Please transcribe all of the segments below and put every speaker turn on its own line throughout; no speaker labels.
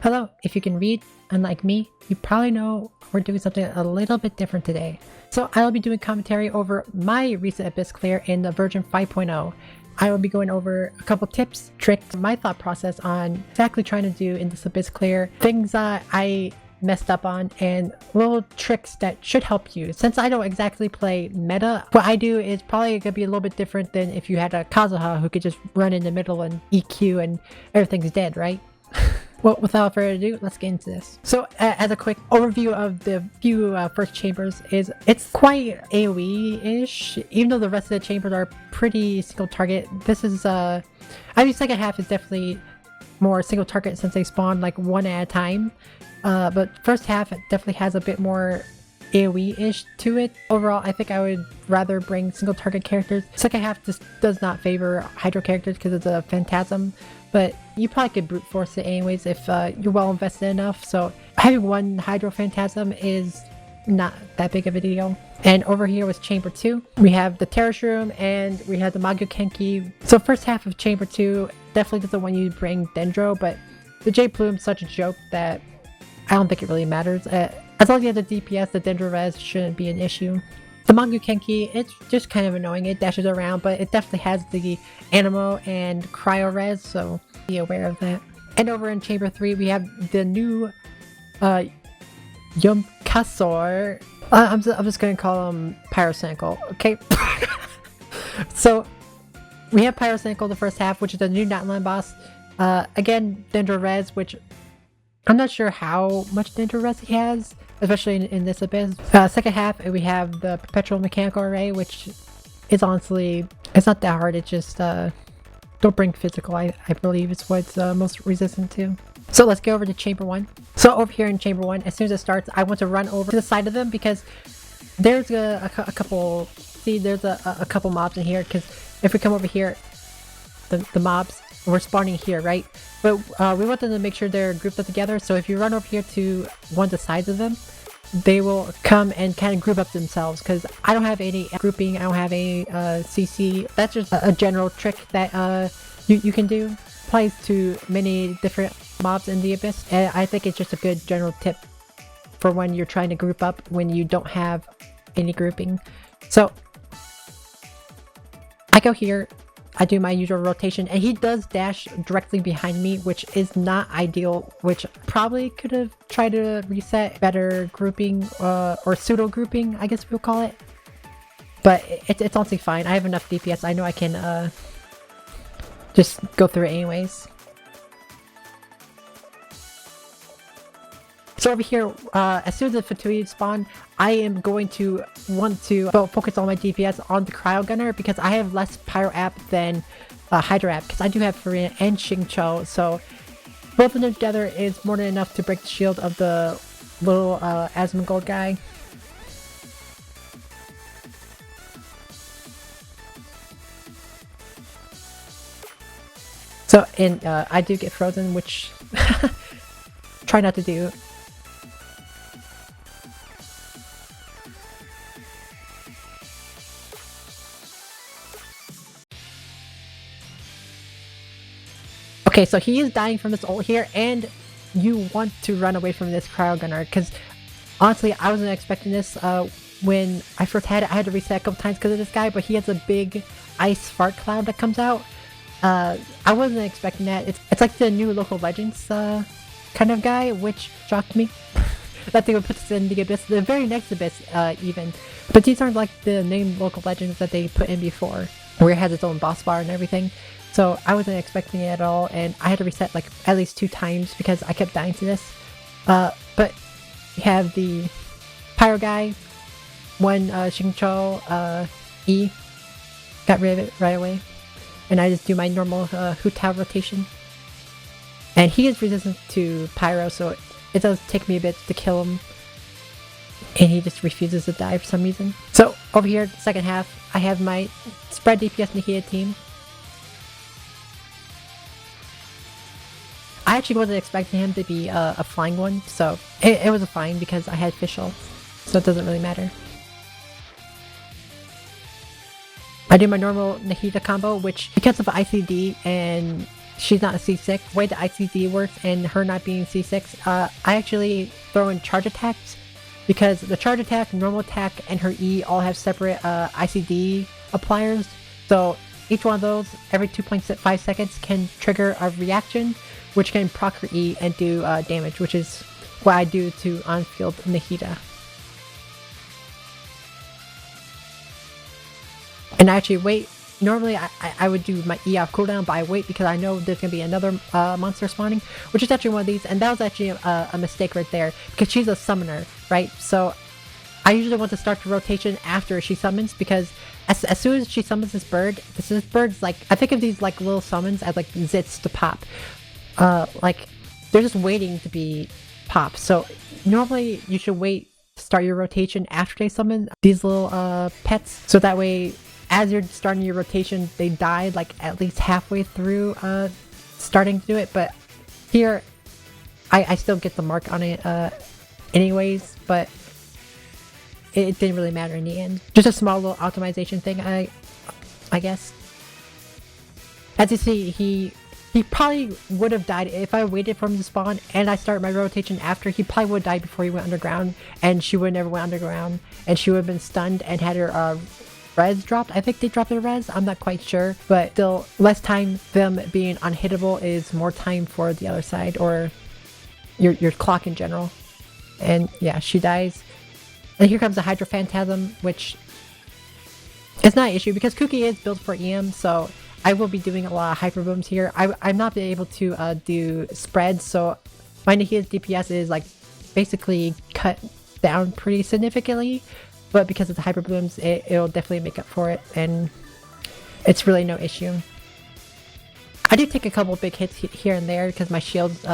Hello, if you can read, unlike me, you probably know we're doing something a little bit different today. So I will be doing commentary over my recent Abyss clear in the version 5.0. I will be going over a couple tips, tricks, my thought process on exactly trying to do in this Abyss clear, things I messed up on, and little tricks that should help you. Since I don't exactly play meta, what I do is probably gonna be a little bit different than if you had a Kazuha who could just run in the middle and EQ and everything's dead, right? Well, without further ado, let's get into this. So, as a quick overview of the few first chambers, it's quite AoE-ish, even though the rest of the chambers are pretty single target. This is, I mean, second half is definitely more single target since they spawn like one at a time. But first half definitely has a bit more AoE-ish to it. Overall, I think I would rather bring single target characters. Second half just does not favor Hydro characters because it's a Phantasm, but you probably could brute force it anyways if you're well invested enough. So having one Hydro Phantasm is not that big of a deal. And over here was Chamber 2. We have the Terrace Room and we have the Magyu Kenki. So first half of Chamber 2 definitely doesn't want you to bring Dendro, but the J Plume's such a joke that I don't think it really matters. As long as you have the DPS, the Dendro res shouldn't be an issue. The Magyu Kenki, it's just kind of annoying. It dashes around, but it definitely has the Animo and Cryo res, so be aware of that. And over in Chamber 3, we have the new Yomkasor. I'm just going to call him Pyrocynical, okay? So, we have Pyrocynical the first half, which is the new Nightline boss. Again, Dendro res, which I'm not sure how much Dendro res he has, especially in this Abyss. Second half, we have the Perpetual Mechanical Array, which is honestly, it's not that hard. It's just, don't bring physical, I believe is what it's most resistant to. So let's go over to Chamber 1. So over here in Chamber 1, as soon as it starts, I want to run over to the side of them because there's a couple, see, there's a couple mobs in here, because if we come over here, the mobs, we're spawning here, right? But we want them to make sure they're grouped up together, so if you run over here to one of the sides of them, they will come and kind of group up themselves, because I don't have any grouping, I don't have any CC. That's just a general trick that you can do. Applies to many different mobs in the Abyss, and I think it's just a good general tip for when you're trying to group up when you don't have any grouping. So I go here, I do my usual rotation, and he does dash directly behind me, which is not ideal, which probably could have tried to reset better grouping, or pseudo grouping, I guess we'll call it. But it's honestly fine. I have enough DPS. I know I can just go through it anyways. So over here, as soon as the Fatui spawn, I am going to want to focus all my DPS on the Cryo Gunner because I have less Pyro app than Hydro app, because I do have Farina and Xingqiu, so both of them together is more than enough to break the shield of the little Asmongold guy. So, and I do get frozen, which try not to do. Okay, so he is dying from this ult here, and you want to run away from this Cryo Gunner, because honestly, I wasn't expecting this. When I first had it, I had to reset a couple times because of this guy, but he has a big ice fart cloud that comes out. I wasn't expecting that. It's like the new Local Legends kind of guy, which shocked me. That they would put this in the Abyss, the very next Abyss even. But these aren't like the named Local Legends that they put in before, where it has its own boss bar and everything. So I wasn't expecting it at all, and I had to reset like at least 2 times because I kept dying to this. But you have the Pyro guy, one Xingqiu E, got rid of it right away. And I just do my normal Hu Tao rotation. And he is resistant to Pyro, so it does take me a bit to kill him. And he just refuses to die for some reason. So over here, second half, I have my spread DPS Nahida team. I actually wasn't expecting him to be a flying one, so it was a fine because I had Fischl, so it doesn't really matter. I do my normal Nahida combo, which because of ICD and she's not a C6. The way the ICD works and her not being C6, I actually throw in charge attacks because the charge attack, normal attack, and her E all have separate ICD appliers. So each one of those, every 2.5 seconds, can trigger a reaction, which can proc her E and do damage, which is what I do to on-field Nahida. And I actually wait. Normally I would do my E off cooldown, but I wait because I know there's going to be another monster spawning, which is actually one of these, and that was actually a mistake right there, because she's a summoner, right? So I usually want to start the rotation after she summons, because as soon as she summons this bird's like, I think of these like little summons as like zits to pop. Like, they're just waiting to be popped. So normally you should wait to start your rotation after they summon these little pets, so that way as you're starting your rotation, they die like at least halfway through starting to do it. But here, I still get the mark on it anyways, but it didn't really matter in the end. Just a small little optimization thing, I guess. As you see, he probably would have died if I waited for him to spawn and I start my rotation after. He probably would have died before he went underground, and she would never went underground, and she would have been stunned and had her res dropped. I think they dropped their res, I'm not quite sure, but still, less time them being unhittable is more time for the other side, or your clock in general. And yeah, she dies. And here comes the Hydro Phantasm, which is not an issue because Kuki is built for EM, so I will be doing a lot of Hyper Booms here. I'm not able to do spreads, so my Nahida's DPS is like basically cut down pretty significantly. But because of the Hyper Blooms, it'll definitely make up for it, and it's really no issue. I do take a couple big hits here and there because my shield's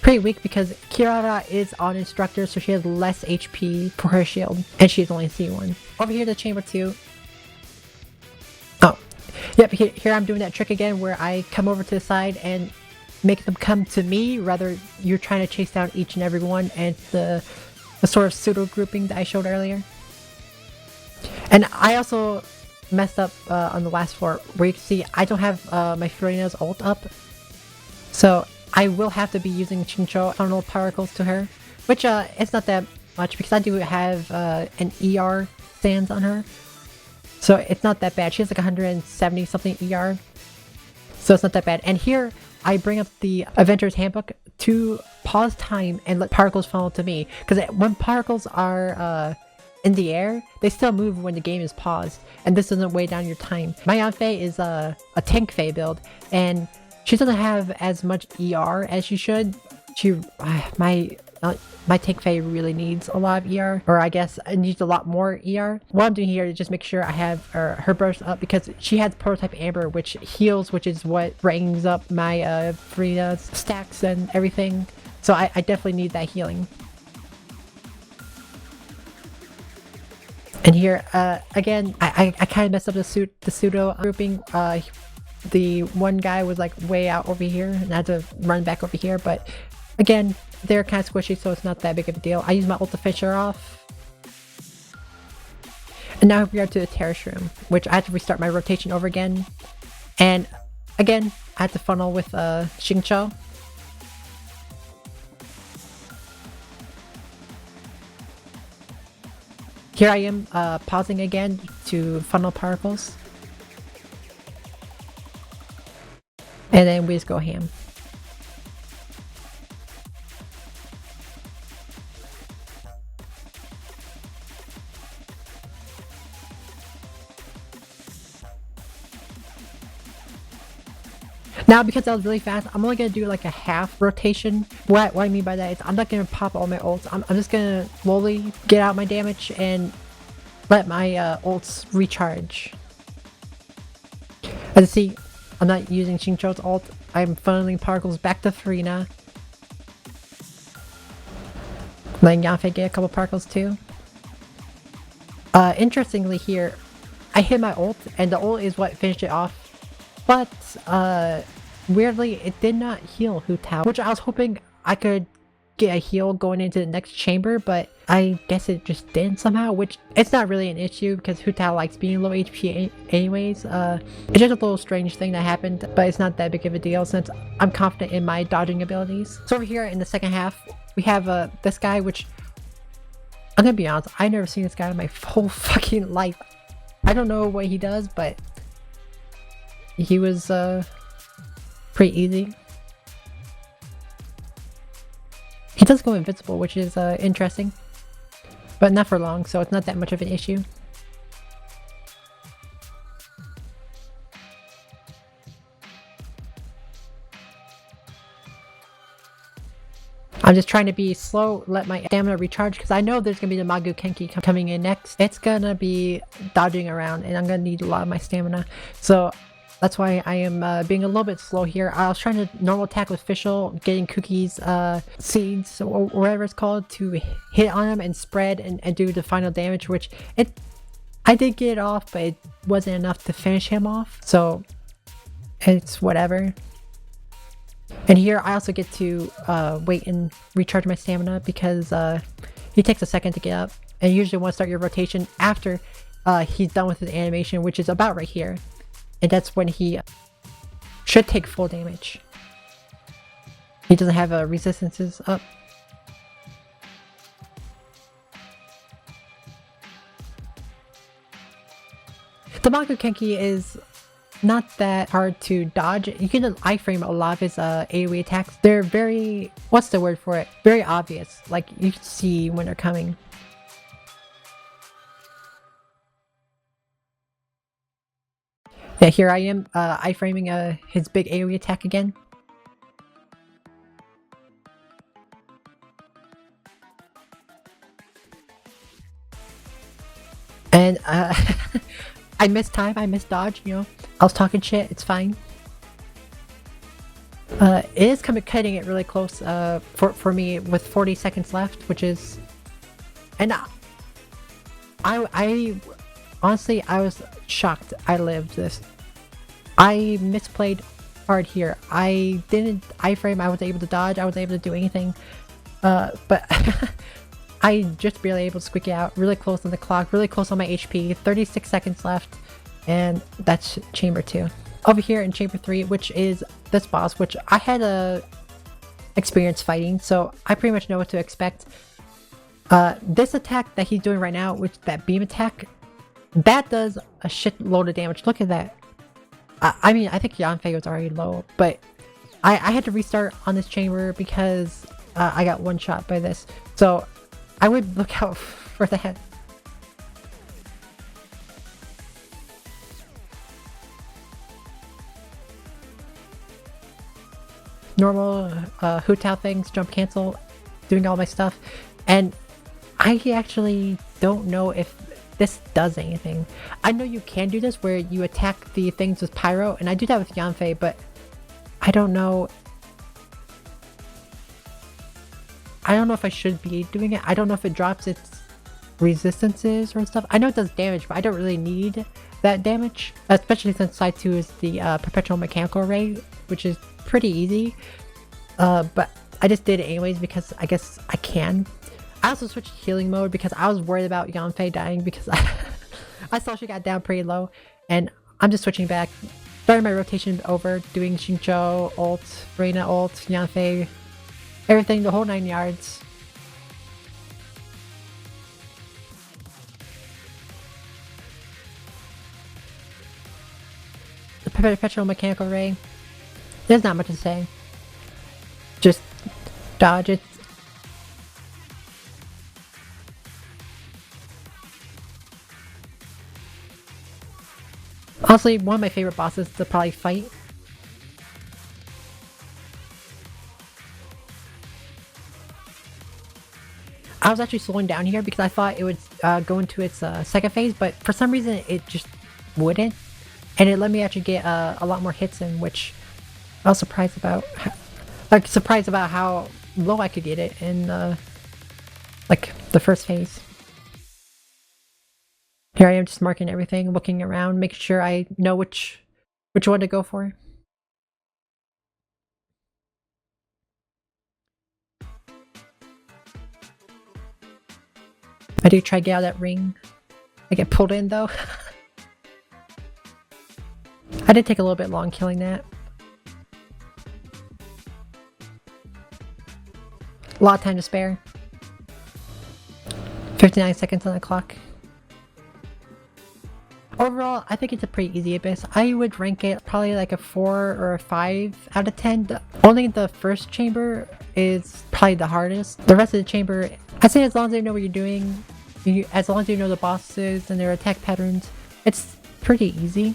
pretty weak, because Kirara is on Instructor, so she has less HP for her shield, and she's only C1. Over here to Chamber 2. Oh, yep, here I'm doing that trick again where I come over to the side and make them come to me, rather you're trying to chase down each and every one, and the sort of pseudo grouping that I showed earlier. And I also messed up on the last floor, where you can see I don't have my Fiorina's ult up, so I will have to be using Chincho funnel particles to her, which it's not that much because I do have an ER stands on her, so it's not that bad. She has like 170 something ER, so it's not that bad. And here I bring up the Adventurer's Handbook to pause time and let particles funnel to me, because when particles are in the air, they still move when the game is paused, and this doesn't weigh down your time. My Yanfei is a tank Fei build, and she doesn't have as much ER as she should. My tank Fei really needs a lot of ER, or I guess it needs a lot more ER. What I'm doing here is just make sure I have her burst up, because she has Prototype Amber, which heals, which is what brings up my Frieda's stacks and everything. So I definitely need that healing. And here, again, I kind of messed up the pseudo grouping. The one guy was like way out over here, and I had to run back over here, but again, they're kind of squishy, so it's not that big of a deal. I use my ult to finish her off. And now we are to the Terrace Room, which I had to restart my rotation over again. And again, I had to funnel with Xingqiu. Here I am pausing again to funnel particles. And then we just go ham. Now, because I was really fast, I'm only going to do like a half rotation. What I mean by that is I'm not going to pop all my ults. I'm just going to slowly get out my damage and let my ults recharge. As you see, I'm not using Xingqiu's ult. I'm funneling particles back to Fiorina. Letting Yanfei get a couple particles too. Interestingly here, I hit my ult, and the ult is what finished it off. But weirdly, it did not heal Hu Tao, which I was hoping I could get a heal going into the next chamber, but I guess it just didn't somehow, which it's not really an issue because Hu Tao likes being low HP anyways. It's just a little strange thing that happened, but it's not that big of a deal since I'm confident in my dodging abilities. So over here in the second half, we have this guy, which I'm gonna be honest, I've never seen this guy in my whole fucking life. I don't know what he does, but he was pretty easy. He does go invincible, which is interesting, but not for long, so it's not that much of an issue. I'm just trying to be slow, let my stamina recharge, because I know there's going to be the Magu Kenki coming in next. It's going to be dodging around, and I'm going to need a lot of my stamina. So that's why I am being a little bit slow here. I was trying to normal attack with Fischl, getting cookies, seeds, or whatever it's called, to hit on him and spread and do the final damage, which I did get it off, but it wasn't enough to finish him off. So it's whatever. And here I also get to wait and recharge my stamina because he takes a second to get up. And you usually want to start your rotation after he's done with his animation, which is about right here. And that's when he should take full damage. He doesn't have resistances up. The Magu Kenki is not that hard to dodge. You can iframe a lot of his AoE attacks. They're very, what's the word for it? Very obvious. Like, you can see when they're coming. Yeah, here I am iframing his big AoE attack again. And I missed time, I missed dodge, you know. I was talking shit, it's fine. It is cutting it really close for me with 40 seconds left, which is... And I honestly, I was shocked I lived this. I misplayed hard here. I didn't iframe, I wasn't able to dodge, I wasn't able to do anything. But I just barely able to squeak it out, really close on the clock, really close on my HP, 36 seconds left, and that's chamber 2. Over here in chamber 3, which is this boss, which I had experience fighting, so I pretty much know what to expect. This attack that he's doing right now, which that beam attack, that does a shitload of damage. Look at that. I mean, I think Yanfei was already low, but I had to restart on this chamber because I got one shot by this. So I would look out for that. Normal Hu Tao things, jump cancel, doing all my stuff. And I actually don't know if this does anything. I know you can do this where you attack the things with pyro, and I do that with Yanfei, but I don't know. I don't know if I should be doing it. I don't know if it drops its resistances or stuff. I know it does damage, but I don't really need that damage, especially since side 2 is the perpetual mechanical array, which is pretty easy. But I just did it anyways because I guess I can. I also switched to healing mode because I was worried about Yanfei dying because I saw she got down pretty low, and I'm just switching back, starting my rotation over, doing Xingqiu ult, Reina ult, Yanfei, everything, the whole 9 yards. The perpetual mechanical ray, there's not much to say. Just dodge it. Honestly, one of my favorite bosses to probably fight. I was actually slowing down here because I thought it would go into its second phase, but for some reason it just wouldn't. And it let me actually get a lot more hits in, which I was surprised about. Like, surprised about how low I could get it in like the first phase. Here I am just marking everything, looking around, making sure I know which one to go for. I do try to get out of that ring. I get pulled in though. I did take a little bit long killing that. A lot of time to spare. 59 seconds on the clock. Overall, I think it's a pretty easy abyss. I would rank it probably like a 4 or a 5 out of 10. Only the first chamber is probably the hardest. The rest of the chamber, I'd say as long as you know what you're doing, as long as you know the bosses and their attack patterns, it's pretty easy.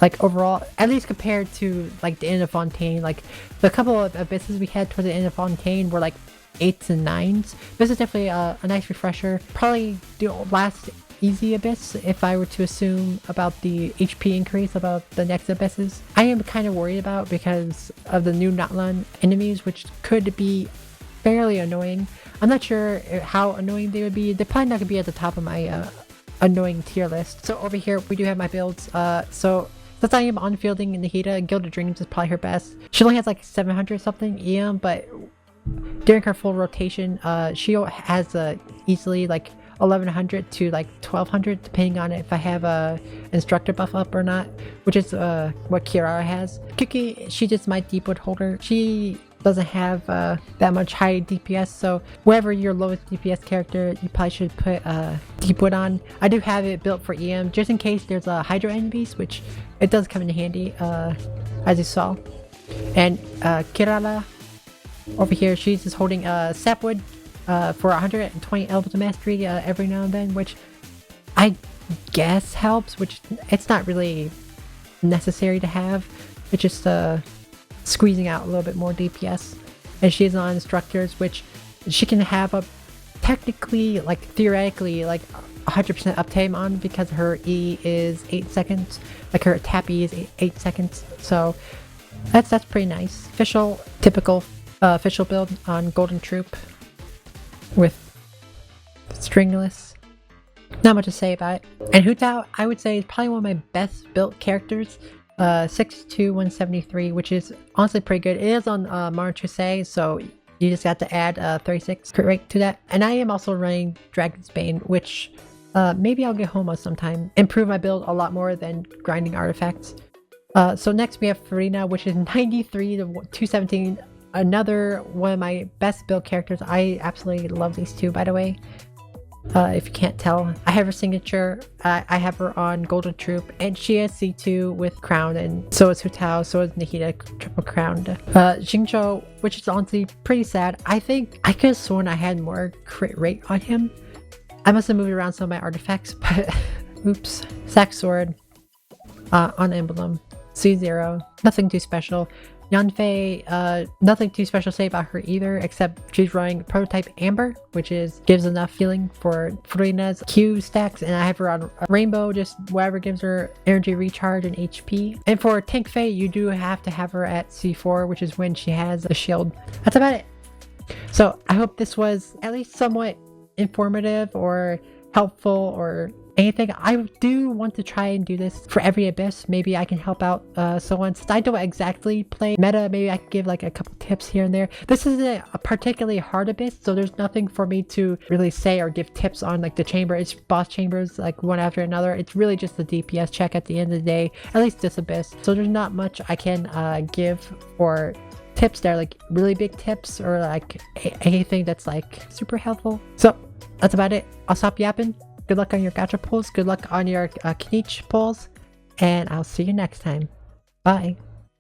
Like overall, at least compared to like the end of Fontaine. Like the couple of abysses we had towards the end of Fontaine were like 8s and 9s. This is definitely a nice refresher. Probably the last easy abyss if I were to assume about the HP increase about the next abysses. I am kind of worried about because of the new Natlan enemies, which could be fairly annoying. I'm not sure how annoying they would be. They're probably not going to be at the top of my annoying tier list. So over here we do have my builds. So since I am on fielding Nahida, Gilded Dreams is probably her best. She only has like 700 something EM, but during her full rotation, she has easily like 1100 to like 1200 depending on if I have a instructor buff up or not, which is what Kirara has. Kiki, she just my Deepwood holder. She doesn't have that much high DPS, so wherever your lowest DPS character, you probably should put Deepwood on. I do have it built for EM just in case there's a Hydro enemies, which it does come in handy as you saw. And Kirara over here, she's just holding Sapwood for 120 levels of mastery every now and then, which I guess helps, which it's not really necessary to have. It's just squeezing out a little bit more DPS. And she's on instructors, which she can have a technically, like theoretically, like 100% uptime on because her E is 8 seconds. Like her tap E is 8 seconds. So that's pretty nice. Typical official build on Golden Troop with stringless. Not much to say about it. And Hu Tao, I would say, is probably one of my best built characters. 62 173, which is honestly pretty good. It is on Modern Crusade, so you just got to add 36 crit rate to that. And I am also running Dragon's Bane, which maybe I'll get home on sometime. Improve my build a lot more than grinding artifacts. So next we have Farina, which is 93 to 217. Another one of my best build characters. I absolutely love these two, by the way. If you can't tell, I have her signature. I have her on Golden Troop, and she has C2 with Crown, and so is Hu Tao, so is Nahida, triple crowned. Xingqiu, which is honestly pretty sad. I think I could have sworn I had more crit rate on him. I must have moved around some of my artifacts, but oops. Sack Sword, on emblem, C0, nothing too special. Yanfei, nothing too special to say about her either, except she's running prototype Amber, which gives enough healing for Farina's Q stacks, and I have her on Rainbow, just whatever gives her energy recharge and HP. And for Tank Fei, you do have to have her at C4, which is when she has a shield. That's about it. So I hope this was at least somewhat informative or helpful or anything. I do want to try and do this for every abyss. Maybe I can help out someone. Since I don't exactly play meta, maybe I can give like a couple tips here and there. This isn't a particularly hard abyss, so there's nothing for me to really say or give tips on like the chamber. It's boss chambers like one after another. It's really just the DPS check at the end of the day, at least this abyss. So there's not much I can give for tips that are like really big tips or like anything that's like super helpful. So that's about it. I'll stop yapping. Good luck on your gacha pulls, good luck on your Kniche pulls, and I'll see you next time. Bye.